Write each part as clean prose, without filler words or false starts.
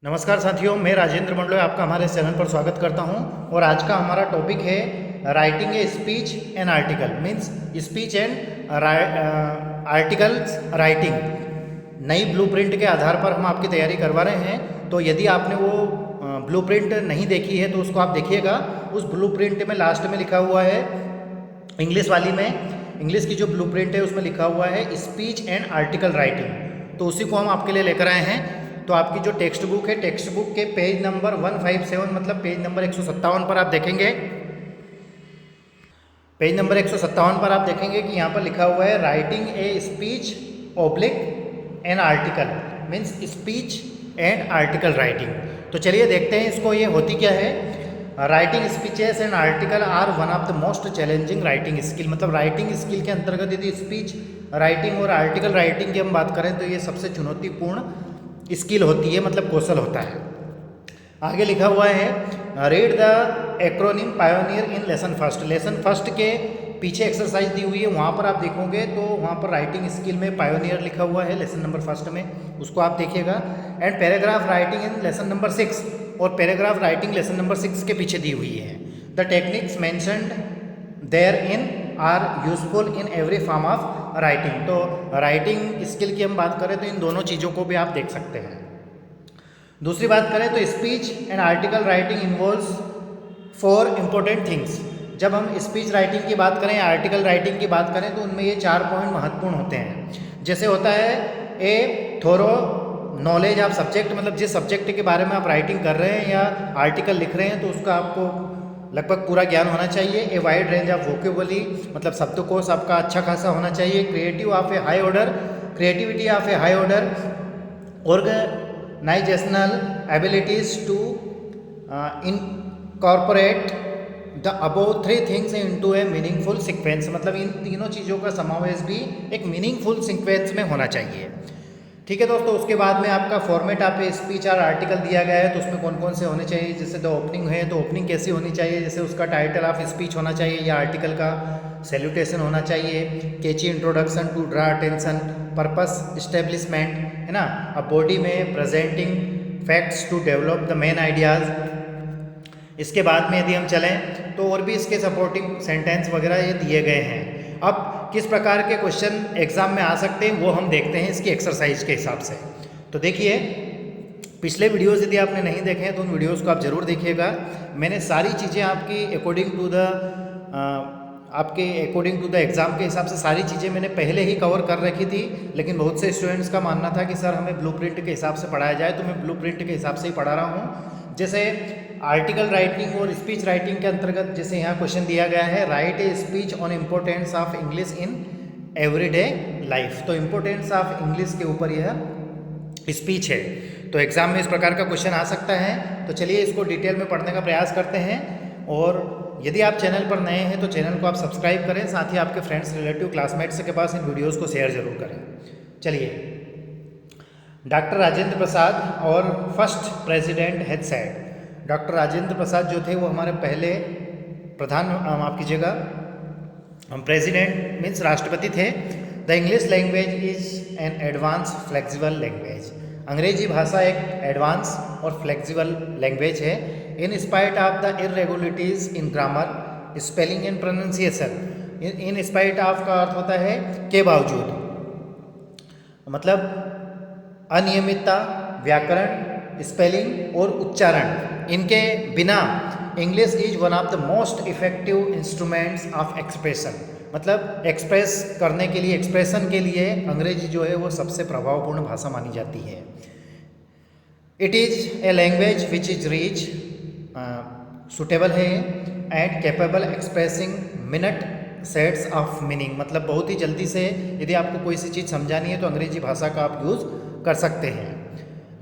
नमस्कार साथियों, मैं राजेंद्र मंडलोई आपका हमारे चैनल पर स्वागत करता हूं। और आज का हमारा टॉपिक है writing a speech and article, means speech and articles writing. नई ब्लूप्रिंट के आधार पर हम आपकी तैयारी करवा रहे हैं। तो यदि आपने वो ब्लूप्रिंट नहीं देखी है तो उसको आप देखिएगा। उस ब्लूप्रिंट में लास्ट में लिखा हुआ है, इंग्लिश वाली में, इंग्लिश की जो ब्लूप्रिंट है उसमें लिखा हुआ है स्पीच एंड आर्टिकल राइटिंग। तो उसी को हम आपके लिए लेकर आए हैं। तो आपकी जो टेक्स्ट बुक है, टेक्स्ट बुक के पेज नंबर 157 मतलब पेज नंबर 157 पर आप देखेंगे, पेज नंबर 157 पर आप देखेंगे कि यहाँ पर लिखा हुआ है writing a speech oblique an article, means speech and article writing. तो चलिए देखते हैं इसको, ये होती क्या है। Writing speeches and article are one of the most challenging writing skill. मतलब राइटिंग स्किल के अंतर्गत यदि स्पीच राइटिंग और आर्टिकल राइटिंग की हम बात करें तो ये सबसे चुनौतीपूर्ण स्किल होती है, मतलब कौशल होता है। आगे लिखा हुआ है read the acronym pioneer in lesson first. Lesson first के पीछे एक्सरसाइज दी हुई है, वहाँ पर आप देखोगे तो वहाँ पर राइटिंग स्किल में पायोनियर लिखा हुआ है लेसन नंबर फर्स्ट में, उसको आप देखिएगा। And paragraph writing in lesson number 6, और पैराग्राफ राइटिंग लेसन नंबर 6 के पीछे दी हुई है। The techniques mentioned there in are useful in every form of writing. तो राइटिंग स्किल की हम बात करें तो इन दोनों चीज़ों को भी आप देख सकते हैं। दूसरी बात करें तो speech and article writing involves 4 important things. जब हम स्पीच राइटिंग की बात करें, आर्टिकल राइटिंग की बात करें तो उनमें ये 4 पॉइंट महत्वपूर्ण होते हैं। जैसे होता है ए थोरो नॉलेज ऑफ सब्जेक्ट, मतलब जिस सब्जेक्ट के बारे में आप राइटिंग कर रहे हैं या आर्टिकल लिख रहे हैं तो उसका आपको लगभग पूरा ज्ञान होना चाहिए। A wide range of vocabulary, मतलब शब्दकोश आपका अच्छा खासा होना चाहिए। Creative of a high order, creativity of a high order. Organisational abilities to incorporate the above 3 things into a meaningful sequence. मतलब इन तीनों चीज़ों का समावेश भी एक मीनिंगफुल सीक्वेंस में होना चाहिए। ठीक है दोस्तों, उसके बाद में आपका फॉर्मेट आप स्पीच और आर्टिकल दिया गया है तो उसमें कौन कौन से होने चाहिए। जैसे द ओपनिंग है तो ओपनिंग कैसी होनी चाहिए, जैसे उसका टाइटल ऑफ स्पीच होना चाहिए या आर्टिकल का सैल्यूटेशन होना चाहिए। Catchy introduction to draw attention, purpose establishment, है ना। अब बॉडी में presenting facts to develop the main ideas. इसके बाद में यदि हम चलें तो और भी इसके सपोर्टिंग सेंटेंस वगैरह ये दिए गए हैं। अब किस प्रकार के क्वेश्चन एग्जाम में आ सकते हैं वो हम देखते हैं इसकी एक्सरसाइज के हिसाब से। तो देखिए, पिछले वीडियोस यदि आपने नहीं देखे हैं तो उन वीडियोस को आप ज़रूर देखिएगा। मैंने सारी चीज़ें आपकी अकॉर्डिंग टू द एग्ज़ाम के हिसाब से सारी चीज़ें मैंने पहले ही कवर कर रखी थी। लेकिन बहुत से स्टूडेंट्स का मानना था कि सर हमें ब्लूप्रिंट के हिसाब से पढ़ाया जाए, तो मैं ब्लूप्रिंट के हिसाब से ही पढ़ा रहा हूँ। जैसे आर्टिकल राइटिंग और स्पीच राइटिंग के अंतर्गत जैसे यहाँ क्वेश्चन दिया गया है, right a speech on importance of English in everyday life. तो इम्पोर्टेंस ऑफ इंग्लिश के ऊपर यह स्पीच है। तो एग्जाम में इस प्रकार का क्वेश्चन आ सकता है। तो चलिए इसको डिटेल में पढ़ने का प्रयास करते हैं। और यदि आप चैनल पर नए हैं तो चैनल को आप सब्सक्राइब करें, साथ ही आपके फ्रेंड्स, रिलेटिव, क्लासमेट्स के पास इन वीडियोज़ को शेयर जरूर करें। चलिए, डॉक्टर राजेंद्र प्रसाद और first president had said. Doctor Rajendra Prasad जो थे वो हमारे पहले माफ कीजिएगा, प्रेसिडेंट मीन्स राष्ट्रपति थे। The English language is an advance flexible language. अंग्रेजी भाषा एक एडवांस और फ्लेक्सिबल लैंग्वेज है। In spite of the irregularities in grammar, spelling and pronunciation. In spite of का अर्थ होता है के बावजूद, मतलब अनियमितता, व्याकरण, स्पेलिंग और उच्चारण, इनके बिना English is one of the most effective instruments of expression. मतलब एक्सप्रेस करने के लिए, एक्सप्रेशन के लिए अंग्रेजी जो है वो सबसे प्रभावपूर्ण भाषा मानी जाती है। It is a language which is rich, suitable है and capable expressing minute sets of meaning. मतलब बहुत ही जल्दी से यदि आपको कोई सी चीज़ समझानी है तो अंग्रेजी भाषा का आप यूज़ कर सकते हैं।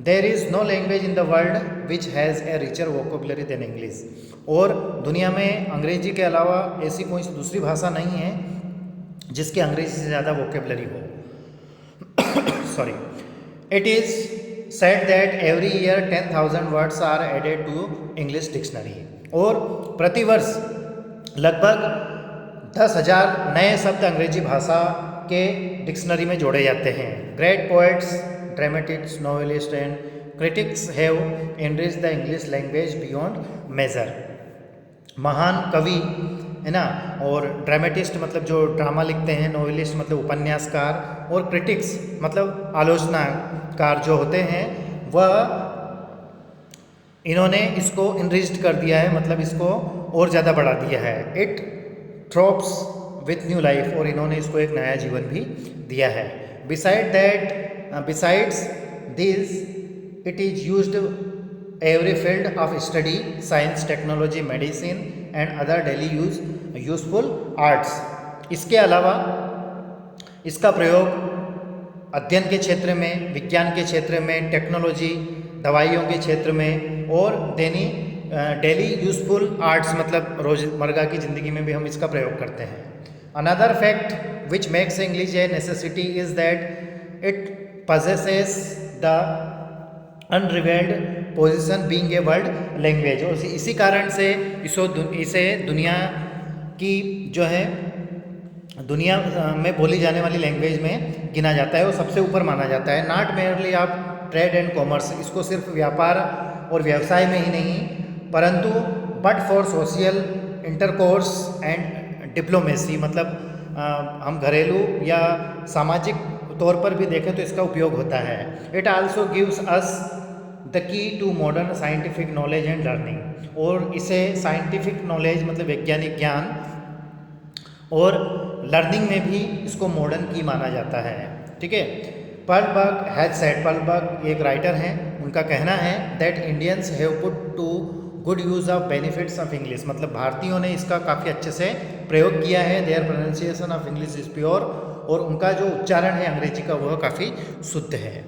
There is no language in the world which has a richer vocabulary than English. और दुनिया में अंग्रेजी के अलावा ऐसी कोई सी दूसरी भाषा नहीं है जिसकी अंग्रेजी से ज़्यादा वोकेबुलरी हो। Sorry. It is said that every year 10,000 words are added to English dictionary. और प्रतिवर्ष लगभग 10,000 नए शब्द अंग्रेजी भाषा के डिक्शनरी में जोड़े जाते हैं। Great poets, dramatist, novelist and critics have enriched the English language beyond measure. महान कवि है ना, और ड्रामेटिस्ट मतलब जो ड्रामा लिखते हैं, नोवेलिस्ट मतलब उपन्यासकार, और क्रिटिक्स मतलब आलोचनाकार जो होते हैं, वह इन्होंने इसको इनरिच्ड कर दिया है, मतलब इसको और ज़्यादा बढ़ा दिया है. इट थ्रोब्स विथ न्यू लाइफ, और इन्होंने इसको एक नया जीवन भी दिया है. Besides this it is used every field of study, science, technology, medicine and other daily useful arts. इसके अलावा इसका प्रयोग अध्ययन के क्षेत्र में, विज्ञान के क्षेत्र में, टेक्नोलॉजी, दवाइयों के क्षेत्र में, और डेली यूजफुल आर्ट्स मतलब रोज़मर्रा की ज़िंदगी में भी हम इसका प्रयोग करते हैं. Another fact which makes English a necessity is that it possesses the unrivalled position being a world language. और इसी कारण से इसे दुनिया की जो है दुनिया में बोली जाने वाली लैंग्वेज में गिना जाता है, और सबसे ऊपर माना जाता है. Not merely of trade and commerce, इसको सिर्फ व्यापार और व्यवसाय में ही नहीं, परंतु but for social intercourse and diplomacy, मतलब हम घरेलू या सामाजिक तौर पर भी देखें तो इसका उपयोग होता है. It also gives us the key to modern scientific knowledge and learning, और इसे साइंटिफिक नॉलेज मतलब वैज्ञानिक ज्ञान और लर्निंग में भी इसको मॉडर्न की माना जाता है. ठीक है. Pearl Buck has said, Pearl Buck एक राइटर हैं, उनका कहना है that Indians have put to good use of benefits of English, मतलब भारतीयों ने इसका काफ़ी अच्छे से प्रयोग किया है. Their pronunciation of English is pure, और उनका जो उच्चारण है अंग्रेजी का वह काफ़ी शुद्ध है.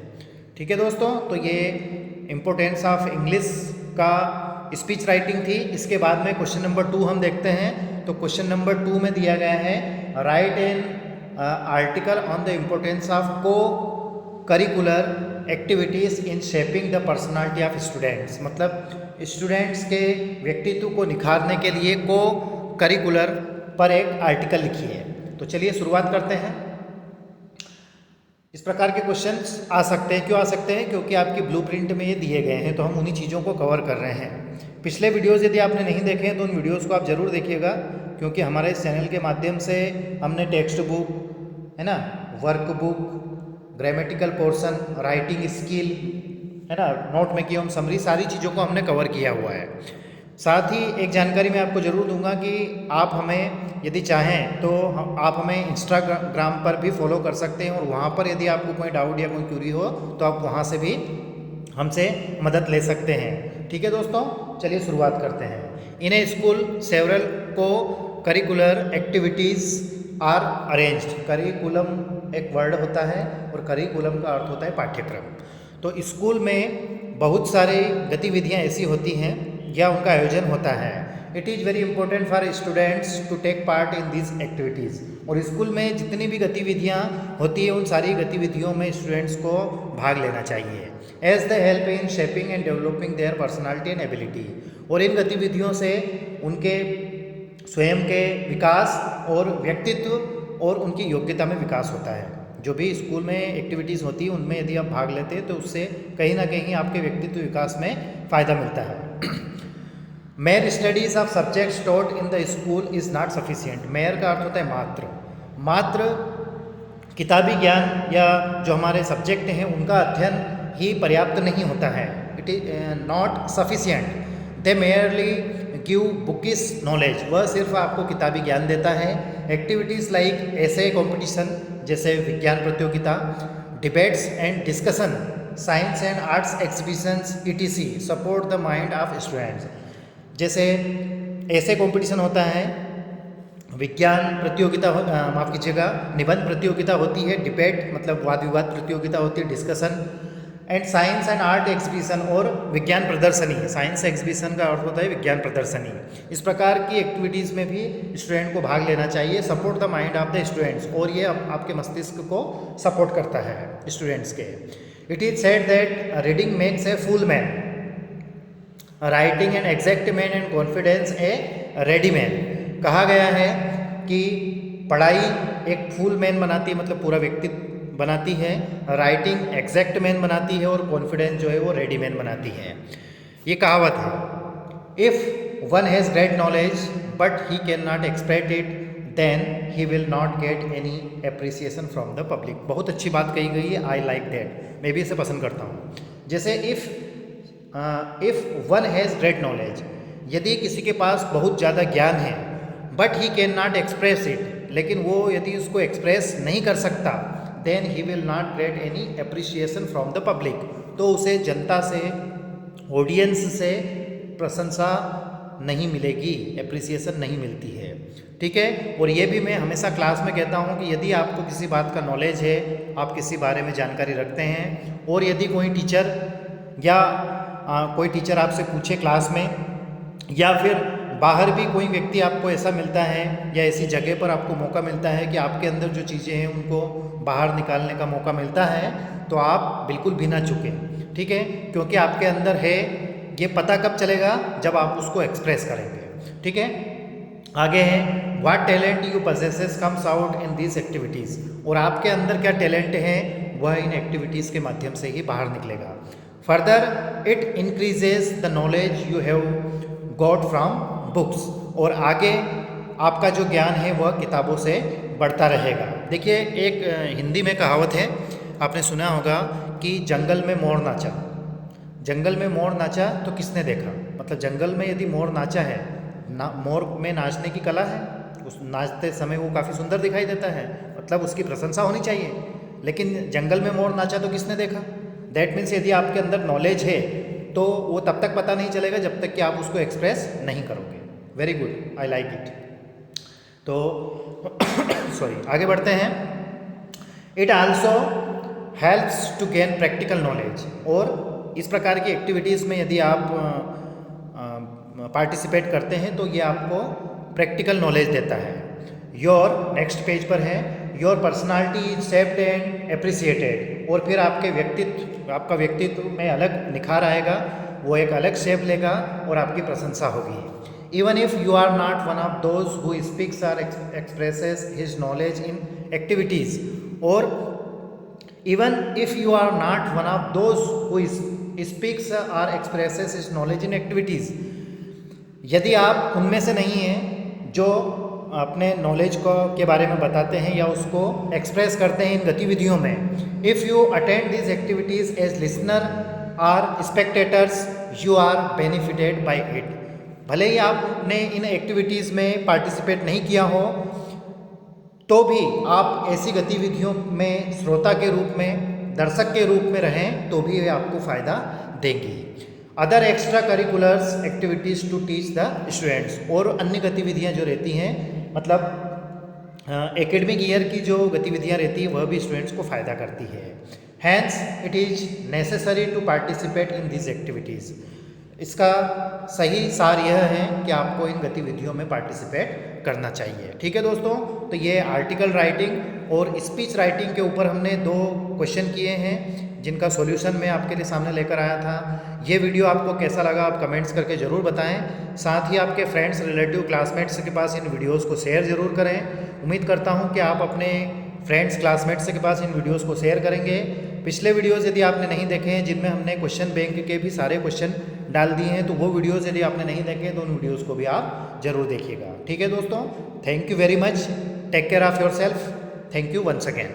ठीक है दोस्तों, तो ये इम्पोर्टेंस ऑफ इंग्लिश का स्पीच राइटिंग थी. इसके बाद में क्वेश्चन नंबर 2 हम देखते हैं. तो क्वेश्चन नंबर 2 में दिया गया है write an article on the importance of co curricular activities in shaping the personality of students, मतलब स्टूडेंट्स के व्यक्तित्व को निखारने के लिए को करिकुलर पर एक आर्टिकल लिखिए. तो चलिए शुरुआत करते हैं. इस प्रकार के क्वेश्चंस आ सकते हैं. क्यों आ सकते हैं? क्योंकि आपकी ब्लूप्रिंट में ये दिए गए हैं, तो हम उन्हीं चीज़ों को कवर कर रहे हैं. पिछले वीडियोज़ यदि आपने नहीं देखे हैं तो उन वीडियोज़ को आप ज़रूर देखिएगा, क्योंकि हमारे इस चैनल के माध्यम से हमने टेक्स्ट बुक है ना, work book, grammatical portion, writing skill है ना, नोट में की समरी, सारी चीज़ों को हमने कवर किया हुआ है. साथ ही एक जानकारी मैं आपको ज़रूर दूंगा कि आप हमें यदि चाहें तो आप हमें इंस्टाग्राम पर भी फॉलो कर सकते हैं, और वहाँ पर यदि आपको कोई डाउट या कोई क्यूरी हो तो आप वहाँ से भी हमसे मदद ले सकते हैं. ठीक है दोस्तों, चलिए शुरुआत करते हैं. In a school several co curricular activities are arranged. Curriculum एक वर्ड होता है और करिकुलम का अर्थ होता है पाठ्यक्रम. तो स्कूल में बहुत सारी गतिविधियाँ ऐसी होती हैं या उनका आयोजन होता है. It is very important for students to take part in this activities. और स्कूल में जितनी भी गतिविधियाँ होती हैं उन सारी गतिविधियों में स्टूडेंट्स को भाग लेना चाहिए. As the help in shaping and developing their personality and ability. और इन गतिविधियों से उनके स्वयं के विकास और व्यक्तित्व और उनकी योग्यता में विकास होता है. जो भी स्कूल में एक्टिविटीज़ होती है उनमें यदि आप भाग लेते हैं तो उससे कहीं ना कहीं आपके व्यक्तित्व विकास में फ़ायदा मिलता है. Mayor studies of subjects taught in the school is not sufficient. Mayor का अर्थ होता है मात्र. मात्र किताबी ज्ञान या जो हमारे सब्जेक्ट हैं उनका अध्ययन ही पर्याप्त नहीं होता है. It is not sufficient. They merely give bookish knowledge. वह सिर्फ आपको किताबी ज्ञान देता है. एक्टिविटीज़ लाइक ऐसे कॉम्पिटिशन जैसे विज्ञान प्रतियोगिता, debates and discussion, science and arts exhibitions etc. Support the mind of students. जैसे ऐसे कंपटीशन होता है, विज्ञान प्रतियोगिता माफ़ कीजिएगा, निबंध प्रतियोगिता होती है, डिबेट मतलब वाद विवाद प्रतियोगिता होती है, discussion and science and art exhibition और विज्ञान प्रदर्शनी. साइंस एग्जीबिशन का अर्थ होता है विज्ञान प्रदर्शनी. इस प्रकार की एक्टिविटीज़ में भी स्टूडेंट को भाग लेना चाहिए. Support the mind of the students. और ये आपके मस्तिष्क को सपोर्ट करता है स्टूडेंट्स के. It is said that reading makes a full man, writing an exact man and confidence A ready man. कहा गया है कि पढ़ाई एक फुल मैन बनाती है, मतलब पूरा व्यक्तित्व बनाती है, राइटिंग एग्जैक्ट मैन बनाती है और कॉन्फिडेंस जो है वो रेडी मैन बनाती है। ये कहावत है, if one has great knowledge but he can not express it then he will not get any appreciation from the public. बहुत अच्छी बात कही गई है, आई लाइक दैट, मैं भी इसे पसंद करता हूँ। जैसे if one has great knowledge, यदि किसी के पास बहुत ज़्यादा ज्ञान है but he can not express it, लेकिन वो यदि उसको एक्सप्रेस नहीं कर सकता, then he will not get any appreciation from the public, तो उसे जनता से, ऑडियंस से प्रशंसा नहीं मिलेगी, एप्रिसिएशन नहीं मिलती है। ठीक है, और ये भी मैं हमेशा क्लास में कहता हूँ कि यदि आपको किसी बात का नॉलेज है, आप किसी बारे में जानकारी रखते हैं, और यदि कोई टीचर या कोई टीचर आपसे पूछे क्लास में, या फिर बाहर भी कोई व्यक्ति आपको ऐसा मिलता है या ऐसी जगह पर आपको मौका मिलता है कि आपके अंदर जो चीज़ें हैं उनको बाहर निकालने का मौका मिलता है, तो आप बिल्कुल भी ना चूकें। ठीक है, क्योंकि आपके अंदर है, ये पता कब चलेगा, जब आप उसको एक्सप्रेस करेंगे। ठीक है, आगे है, what talent you possesses comes out in this activities, और आपके अंदर क्या टैलेंट है वह इन एक्टिविटीज़ के माध्यम से ही बाहर निकलेगा। Further it increases the knowledge you have got from books, और आगे आपका जो ज्ञान है वह किताबों से बढ़ता रहेगा। देखिए, एक हिंदी में कहावत है, आपने सुना होगा कि जंगल में मोर नाचा। जंगल में मोर नाचा तो किसने देखा, मतलब जंगल में यदि मोर नाचा है, मोर में नाचने की कला है, उस नाचते समय वो काफ़ी सुंदर दिखाई देता है, मतलब उसकी प्रशंसा होनी चाहिए। लेकिन जंगल में मोर नाचा तो किसने देखा, दैट मीन्स यदि आपके अंदर नॉलेज है तो वो तब तक पता नहीं चलेगा जब तक कि आप उसको एक्सप्रेस नहीं करोगे। Very good, I like it. तो सॉरी, आगे बढ़ते हैं। It also helps to gain practical knowledge, और इस प्रकार की एक्टिविटीज़ में यदि आप पार्टिसिपेट करते हैं तो ये आपको प्रैक्टिकल नॉलेज देता है। योर, नेक्स्ट पेज पर है, your personality is shaped and appreciated, और फिर आपका व्यक्तित्व में अलग निखार आएगा, वो एक अलग शेप लेगा और आपकी प्रशंसा होगी। Even if you are not one of those who speaks or expresses his knowledge in activities, और even if you are not one of those who speaks or expresses his knowledge in activities, यदि आप उनमें से नहीं हैं जो अपने knowledge को के बारे में बताते हैं या उसको एक्सप्रेस करते हैं इन गतिविधियों में, if you attend this activities as listener or spectators you are benefited by it. भले ही आपने इन एक्टिविटीज़ में पार्टिसिपेट नहीं किया हो, तो भी आप ऐसी गतिविधियों में श्रोता के रूप में, दर्शक के रूप में रहें तो भी वे आपको फ़ायदा देंगी। Other extra curriculars activities to teach the students, और अन्य गतिविधियाँ जो रहती हैं, मतलब एकेडमिक ईयर की जो गतिविधियाँ रहती हैं वह भी स्टूडेंट्स को फ़ायदा करती है। Hence it is necessary to participate in this activities. इसका सही सार यह है कि आपको इन गतिविधियों में पार्टिसिपेट करना चाहिए। ठीक है दोस्तों, तो ये आर्टिकल राइटिंग और स्पीच राइटिंग के ऊपर हमने 2 क्वेश्चन किए हैं जिनका सॉल्यूशन मैं आपके लिए सामने लेकर आया था। ये वीडियो आपको कैसा लगा आप कमेंट्स करके ज़रूर बताएं। साथ ही आपके फ्रेंड्स, रिलेटिव, क्लासमेट्स के पास इन वीडियोस को शेयर ज़रूर करें। उम्मीद करता हूं कि आप अपने फ्रेंड्स, क्लासमेट्स के पास इन वीडियोस को शेयर करेंगे। पिछले वीडियोस यदि आपने नहीं देखे हैं जिनमें हमने क्वेश्चन बैंक के भी सारे क्वेश्चन डाल दिए हैं, तो वो वीडियोज़ यदि आपने नहीं देखे तो उन वीडियोज़ को भी आप ज़रूर देखिएगा। ठीक है दोस्तों, thank you very much, take care of your self, thank you once again.